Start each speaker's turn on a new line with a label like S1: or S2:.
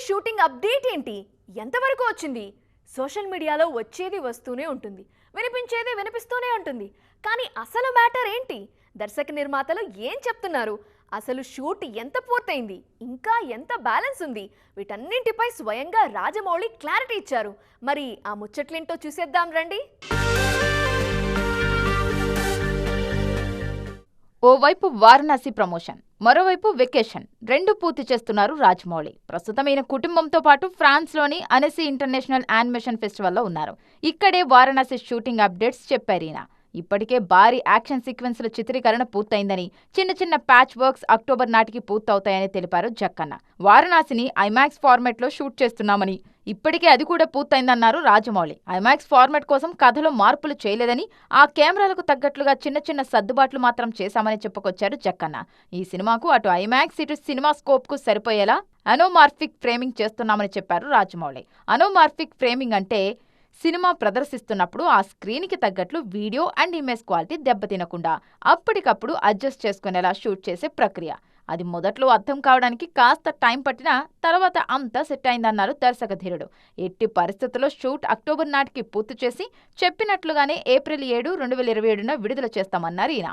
S1: Shooting update ఏంటి? ఎంతవరకు వచ్చింది? సోషల్ మీడియాలో వచ్చేది వస్తూనే ఉంటుంది, వినిపించేది వినిపిస్తూనే ఉంటుంది. కానీ అసలు మ్యాటర్ ఏంటి? దర్శక నిర్మాతలు ఏం చెప్తున్నారు? అసలు షూట్ ఎంత పూర్తయింది? ఇంకా ఎంత బ్యాలెన్స్ ఉంది? వీటన్నింటిపై స్వయంగా రాజమౌళి క్లారిటీ ఇచ్చారు. మరి ఆ ముచ్చట్లేంటో చూసేద్దాం రండి.
S2: ఓవైపు వారణాసి ప్రమోషన్, మరోవైపు వెకేషన్ రెండు పూర్తి చేస్తున్నారు రాజమౌళి. ప్రస్తుతం ఈయన కుటుంబంతో పాటు ఫ్రాన్స్లోని అనెసీ ఇంటర్నేషనల్ యానిమేషన్ ఫెస్టివల్లో ఉన్నారు. ఇక్కడే వారణాసి షూటింగ్ అప్డేట్స్ చెప్పారు ఈయన. ఇప్పటికే భారీ యాక్షన్ సీక్వెన్స్ల చిత్రీకరణ పూర్తయిందని, చిన్న చిన్న ప్యాచ్ వర్క్స్ అక్టోబర్ నాటికి పూర్తవుతాయని తెలిపారు జక్కన్న. వారణాసిని ఐమాక్స్ ఫార్మాట్లో షూట్ చేస్తున్నామని, ఇప్పటికే అది కూడా పూర్తయిందన్నారు రాజమౌళి. ఐమాక్స్ ఫార్మాట్ కోసం కథలో మార్పులు చేయలేదని, ఆ కెమెరాలకు తగ్గట్లుగా చిన్న చిన్న సర్దుబాట్లు మాత్రం చేశామని చెప్పుకొచ్చారు జక్కన్న. ఈ సినిమాకు అటు ఐమాక్స్ ఇటు సినిమా స్కోప్ కు సరిపోయేలా అనోమార్ఫిక్ ఫ్రేమింగ్ చేస్తున్నామని చెప్పారు రాజమౌళి. అనోమార్ఫిక్ ఫ్రేమింగ్ అంటే సినిమా ప్రదర్శిస్తున్నప్పుడు ఆ స్క్రీన్కి తగ్గట్లు వీడియో అండ్ ఇమేజ్ క్వాలిటీ దెబ్బతినకుండా అప్పటికప్పుడు అడ్జస్ట్ చేసుకునేలా షూట్ చేసే ప్రక్రియ. అది మొదట్లో అర్థం కావడానికి కాస్త టైం పట్టినా తర్వాత అంతా సెట్ అయిందన్నారు దర్శకధీరుడు. ఎట్టి పరిస్థితుల్లో షూట్ అక్టోబర్ నాటికి పూర్తి చేసి చెప్పినట్లుగానే ఏప్రిల్ 7, 2027న విడుదల చేస్తామన్నారు ఈయన.